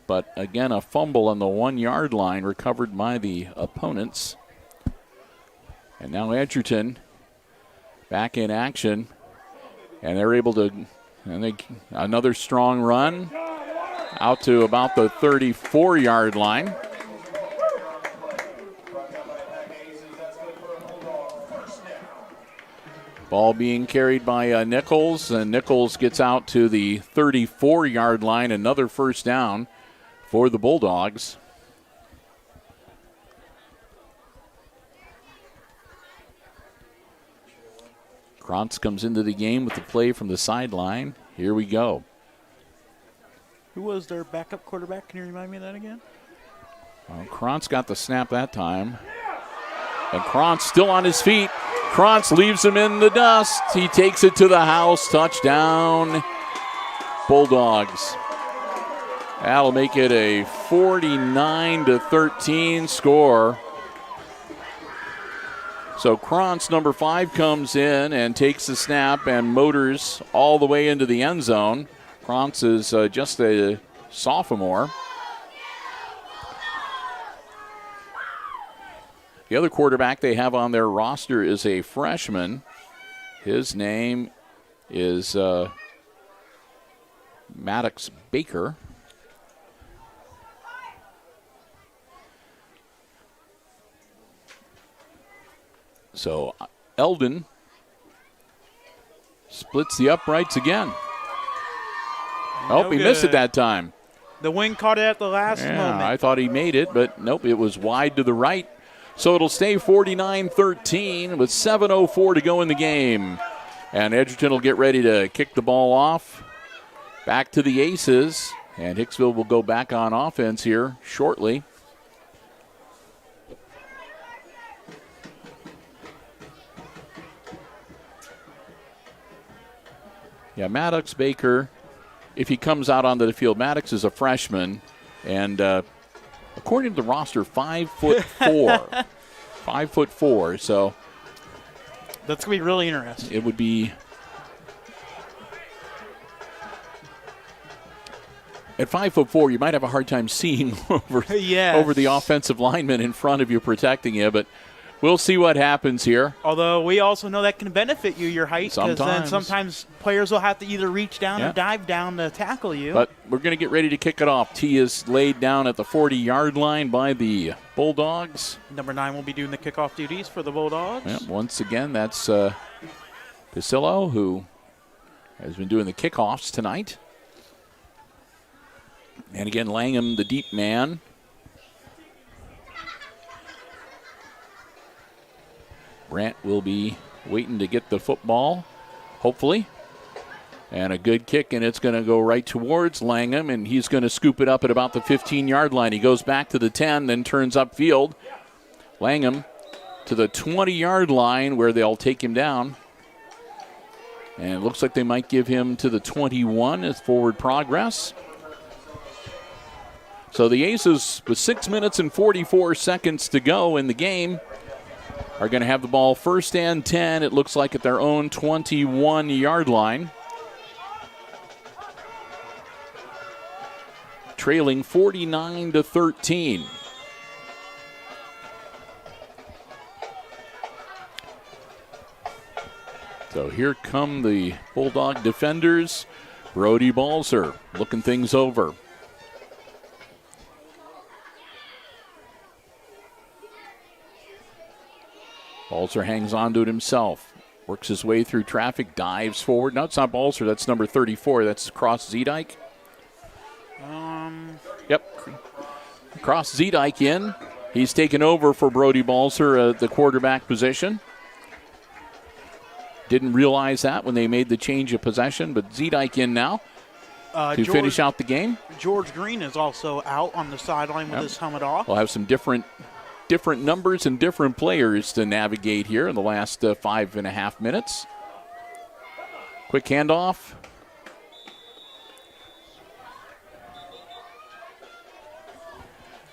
But again, a fumble on the 1-yard line recovered by the opponents. And now Edgerton back in action. And they're able to, another strong run out to about the 34-yard line. Ball being carried by Nichols, and Nichols gets out to the 34-yard line. Another first down for the Bulldogs. Krantz comes into the game with the play from the sideline. Here we go. Who was their backup quarterback? Can you remind me of that again? Well, Krantz got the snap that time. And Krantz still on his feet. Krantz leaves him in the dust. He takes it to the house. Touchdown, Bulldogs. That'll make it a 49-13 score. So Krantz, number 5, comes in and takes the snap and motors all the way into the end zone. Krantz is just a sophomore. The other quarterback they have on their roster is a freshman. His name is Maddox Baker. So Eldon splits the uprights again. No He missed it good. that time. The wing caught it at the last moment. I thought he made it, but nope, it was wide to the right. So it'll stay 49-13 with 7:04 to go in the game. And Edgerton will get ready to kick the ball off. Back to the Aces. And Hicksville will go back on offense here shortly. Yeah, Maddox Baker, if he comes out onto the field, Maddox is a freshman. And according to the roster, 5'4". 5'4", so That's going to be really interesting. it would be at 5'4", you might have a hard time seeing over Yes. over the offensive lineman in front of you protecting you, but we'll see what happens here. Although we also know that can benefit you, your height, because then Sometimes. sometimes players will have to either reach down Yeah. or dive down to tackle you. But we're going to get ready to kick it off. Tee is laid down at the 40-yard line by the Bulldogs. Number 9 will be doing the kickoff duties for the Bulldogs. Yeah, once again, that's Pasillo, who has been doing the kickoffs tonight. And again, Langham, the deep man. Brant will be waiting to get the football, hopefully. And a good kick, and it's going to go right towards Langham, and he's going to scoop it up at about the 15-yard line. He goes back to the 10, then turns upfield. Langham to the 20-yard line where they'll take him down. And it looks like they might give him to the 21 as forward progress. So the Aces, with 6 minutes and 44 seconds to go in the game, are going to have the ball 1st and 10. It looks like at their own 21-yard line. Trailing 49-13. So here come the Bulldog defenders. Brody Balzer looking things over. Balzer hangs on to it himself. Works his way through traffic, dives forward. No, it's not Balzer. That's number 34. That's Cross Zedike. Yep. Cross Zedike in. He's taken over for Brody Balzer at the quarterback position. Didn't realize that when they made the change of possession, but Zedike in now to finish out the game. George Green is also out on the sideline with his helmet off. We'll have some different numbers and different players to navigate here in the last 5.5 minutes. Quick handoff.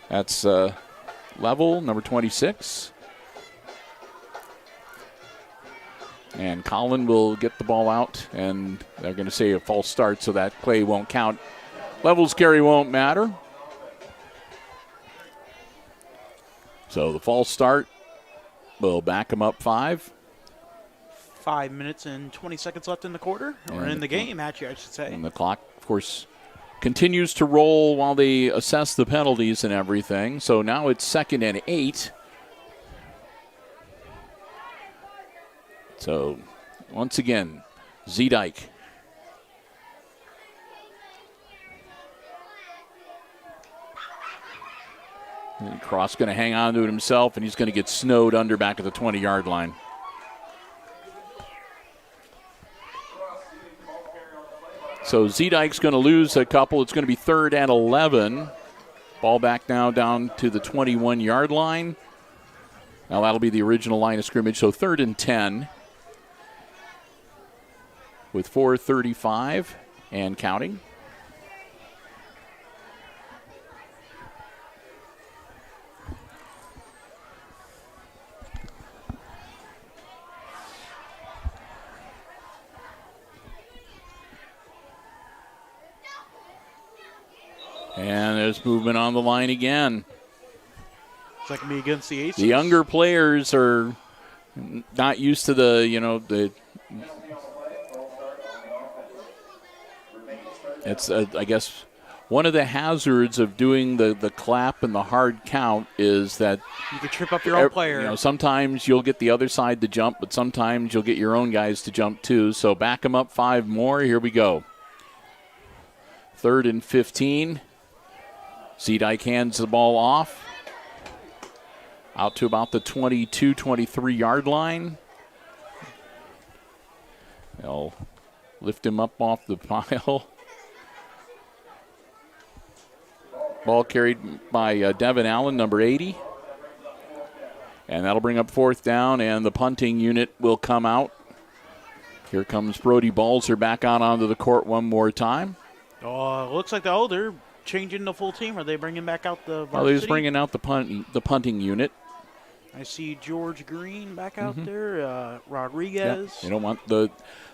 That's Level, number 26. And Colin will get the ball out, and they're going to say a false start, so that play won't count. Level's carry won't matter. So the false start will back him up 5. 5 minutes and 20 seconds left in the quarter, or in the game, actually, I should say. And the clock, of course, continues to roll while they assess the penalties and everything. So now it's 2nd and 8. So once again, Zedike. And Cross going to hang on to it himself, and he's going to get snowed under back at the 20-yard line. So Zedike's going to lose a couple. It's going to be 3rd and 11. Ball back now down to the 21-yard line. Now that'll be the original line of scrimmage, so 3rd and 10 with 4:35 and counting. And there's movement on the line again. It's like me against the Aces. The younger players are not used to the it's, I guess, one of the hazards of doing the clap and the hard count is that you can trip up your own player. Sometimes you'll get the other side to jump, but sometimes you'll get your own guys to jump too. So back them up 5 more. Here we go. 3rd and 15. Zedike hands the ball off. Out to about the 22, 23-yard line. They'll lift him up off the pile. Ball carried by Devin Allen, number 80. And that'll bring up 4th down, and the punting unit will come out. Here comes Brody Balzer back out onto the court one more time. Looks like they're changing the full team. Are they bringing back out the varsity? They're just bringing out the punting unit. I see George Green back out there, Rodriguez. They don't want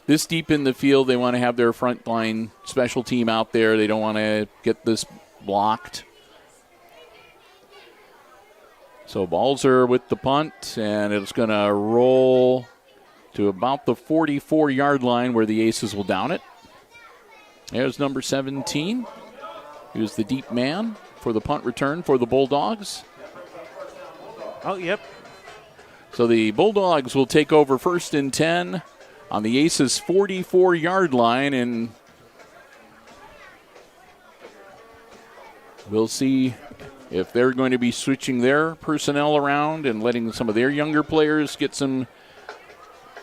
this deep in the field. They want to have their front line special team out there. They don't want to get this blocked. So Balzer with the punt, and it's going to roll to about the 44-yard line where the Aces will down it. There's number 17. He was the deep man for the punt return for the Bulldogs. Oh, yep. So the Bulldogs will take over 1st and 10 on the Aces' 44-yard line, and we'll see if they're going to be switching their personnel around and letting some of their younger players get some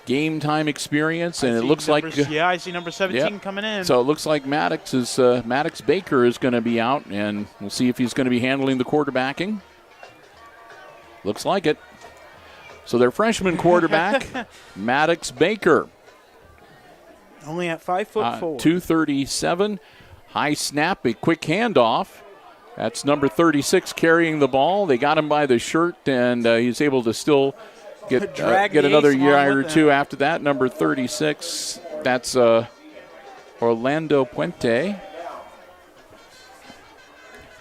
game time experience. And it looks like I see number 17 coming in. So it looks like Maddox Baker is going to be out, and we'll see if he's going to be handling the quarterbacking. Looks like it. So their freshman quarterback, Maddox Baker. Only at 5'4". 237. High snap, a quick handoff. That's number 36 carrying the ball. They got him by the shirt, and he's able to still get another yard or two after that. Number 36, that's Orlando Puente.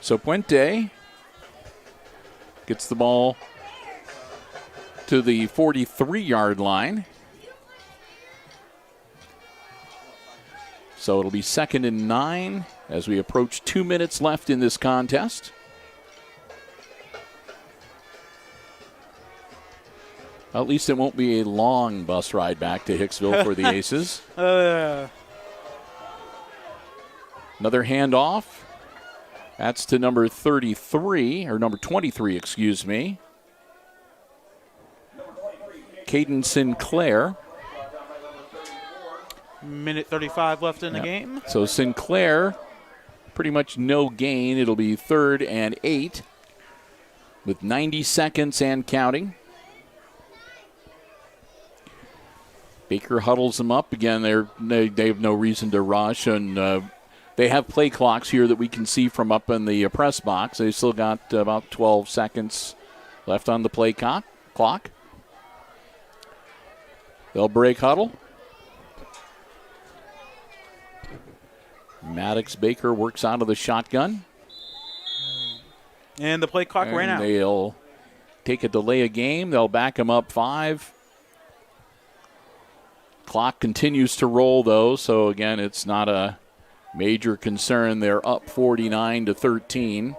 So Puente gets the ball to the 43-yard line. So it'll be 2nd and 9 as we approach 2 minutes left in this contest. At least it won't be a long bus ride back to Hicksville for the Aces. Another handoff. That's to number 33, or number 23, excuse me. Caden Sinclair. Minute 35 left in the game. So Sinclair, pretty much no gain. It'll be 3rd and 8 with 90 seconds and counting. Baker huddles them up. Again, they have no reason to rush, and they have play clocks here that we can see from up in the press box. They've still got about 12 seconds left on the play clock. They'll break huddle. Maddox Baker works out of the shotgun. And the play clock ran out. They'll take a delay of game. They'll back him up 5. Clock continues to roll, though, so again, it's not a major concern. They're up 49-13.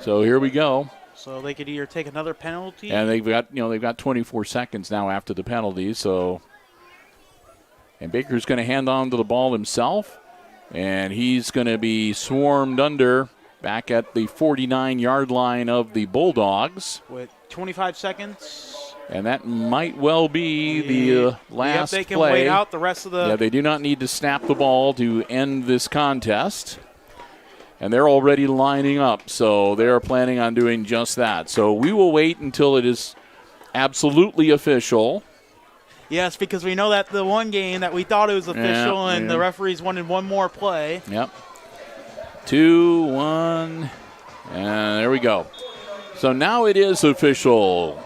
So here we go. So they could either take another penalty. And they've got 24 seconds now after the penalty. So, and Baker's going to hand on to the ball himself, and he's going to be swarmed under back at the 49-yard line of the Bulldogs with 25 seconds. And that might well be the last play. They can wait out the rest of the. Yeah, they do not need to snap the ball to end this contest. And they're already lining up, so they're planning on doing just that. So we will wait until it is absolutely official. Yes, because we know that the one game that we thought it was official, the referees wanted one more play. Yep. 2-1, and there we go. So now it is official.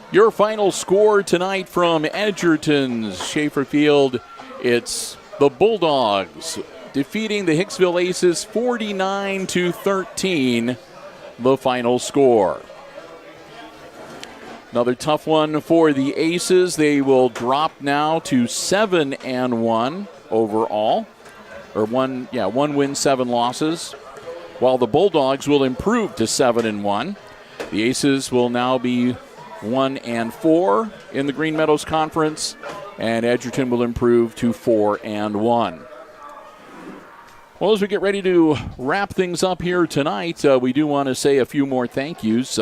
Your final score tonight from Edgerton's Schaefer Field, it's the Bulldogs defeating the Hicksville Aces 49-13, the final score. Another tough one for the Aces. They will drop now to 7-1 overall, or one win, 7 losses, while the Bulldogs will improve to 7-1. The Aces will now be 1-4 in the Green Meadows Conference, and Edgerton will improve to 4-1. Well, as we get ready to wrap things up here tonight, we do want to say a few more thank yous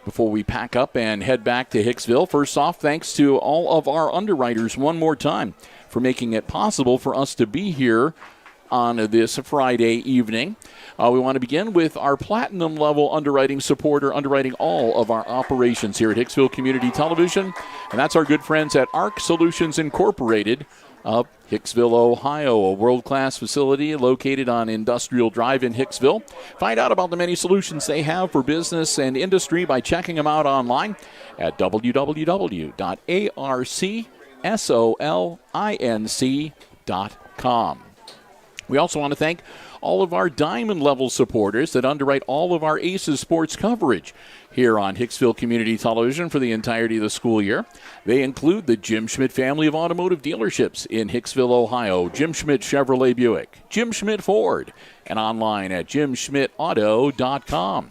before we pack up and head back to Hicksville. First off, thanks to all of our underwriters one more time for making it possible for us to be here on this Friday evening. We want to begin with our platinum level underwriting supporter, underwriting all of our operations here at Hicksville Community Television, and that's our good friends at ARC Solutions Incorporated of Hicksville, Ohio, a world-class facility located on Industrial Drive in Hicksville. Find out about the many solutions they have for business and industry by checking them out online at www.arcsolinc.com. We also want to thank all of our diamond level supporters that underwrite all of our Aces sports coverage here on Hicksville Community Television for the entirety of the school year. They include the Jim Schmidt family of automotive dealerships in Hicksville, Ohio, Jim Schmidt Chevrolet Buick, Jim Schmidt Ford, and online at jimschmidtauto.com.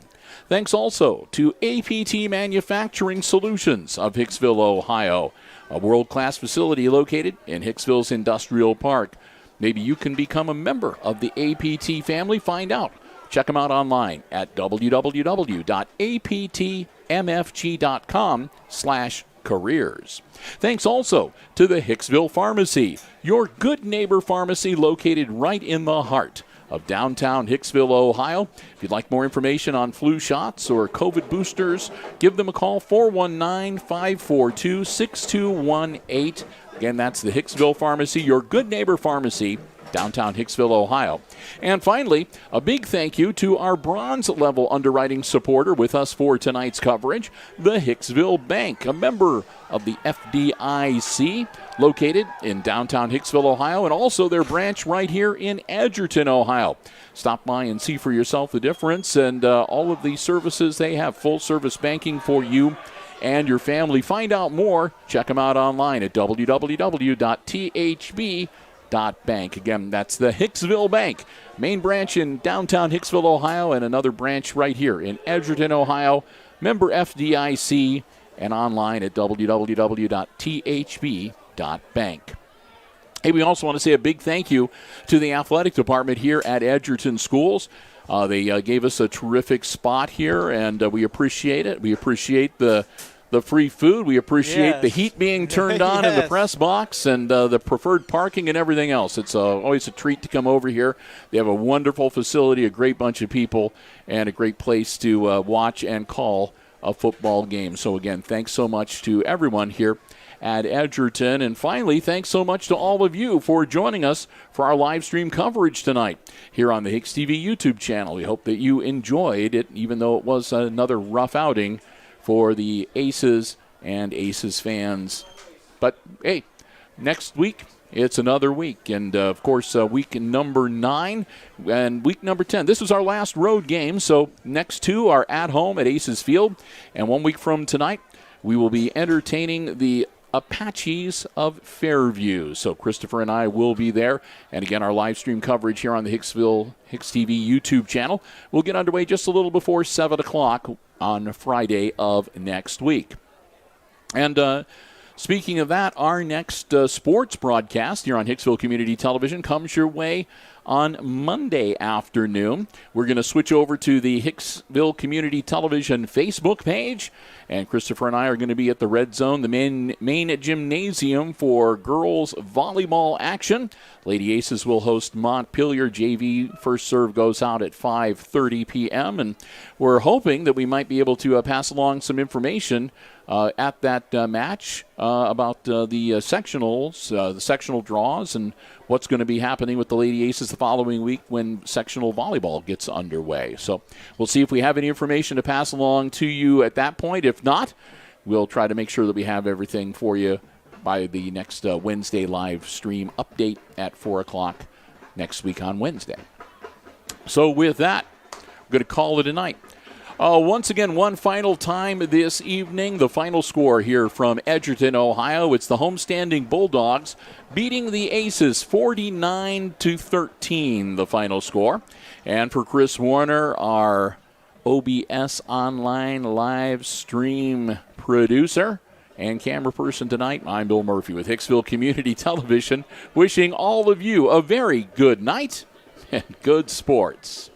Thanks also to APT Manufacturing Solutions of Hicksville, Ohio, a world-class facility located in Hicksville's Industrial Park. Maybe you can become a member of the APT family. Find out. Check them out online at www.aptmfg.com/careers. Thanks also to the Hicksville Pharmacy, your good neighbor pharmacy located right in the heart of downtown Hicksville, Ohio. If you'd like more information on flu shots or COVID boosters, give them a call, 419-542-6218. Again, that's the Hicksville Pharmacy, your good neighbor pharmacy, downtown Hicksville, Ohio. And finally, a big thank you to our bronze level underwriting supporter with us for tonight's coverage, the Hicksville Bank, a member of the FDIC, located in downtown Hicksville, Ohio, and also their branch right here in Edgerton, Ohio. Stop by and see for yourself the difference and all of the services they have, full service banking for you and your family. Find out more. Check them out online at www.thb.bank. Again, that's the Hicksville Bank. Main branch in downtown Hicksville, Ohio, and another branch right here in Edgerton, Ohio. member FDIC, and online at www.thb.bank. Hey, we also want to say a big thank you to the athletic department here at Edgerton Schools. They gave us a terrific spot here, and we appreciate it. We appreciate the free food. We appreciate the heat being turned on in the press box and the preferred parking and everything else. It's always a treat to come over here. They have a wonderful facility, a great bunch of people, and a great place to watch and call a football game. So, again, thanks so much to everyone here at Edgerton. And finally, thanks so much to all of you for joining us for our live stream coverage tonight here on the HIX-TV YouTube channel. We hope that you enjoyed it, even though it was another rough outing for the Aces and Aces fans. But, hey, next week, it's another week. And, of course, week number 9 and week number 10. This is our last road game, so next 2 are at home at Aces Field. And 1 week from tonight, we will be entertaining the Apaches of Fairview. So Christopher and I will be there. And again, our live stream coverage here on the HIX-TV YouTube channel will get underway just a little before 7 o'clock on Friday of next week. And speaking of that, our next sports broadcast here on Hicksville Community Television comes your way on Monday afternoon. We're going to switch over to the Hicksville Community Television Facebook page, and Christopher and I are going to be at the Red Zone, the main gymnasium for girls volleyball action. Lady Aces will host Montpelier. JV first serve goes out at 5:30 p.m., and we're hoping that we might be able to pass along some information at that match about the sectionals, the sectional draws, and what's going to be happening with the Lady Aces the following week when sectional volleyball gets underway. So we'll see if we have any information to pass along to you at that point. If not, we'll try to make sure that we have everything for you by the next Wednesday live stream update at 4 o'clock next week on Wednesday. So with that, we're going to call it a night. Once again, one final time this evening, the final score here from Edgerton, Ohio. It's the homestanding Bulldogs beating the Aces 49-13, the final score. And for Chris Warner, our OBS Online live stream producer and camera person tonight, I'm Bill Murphy with Hicksville Community Television, wishing all of you a very good night and good sports.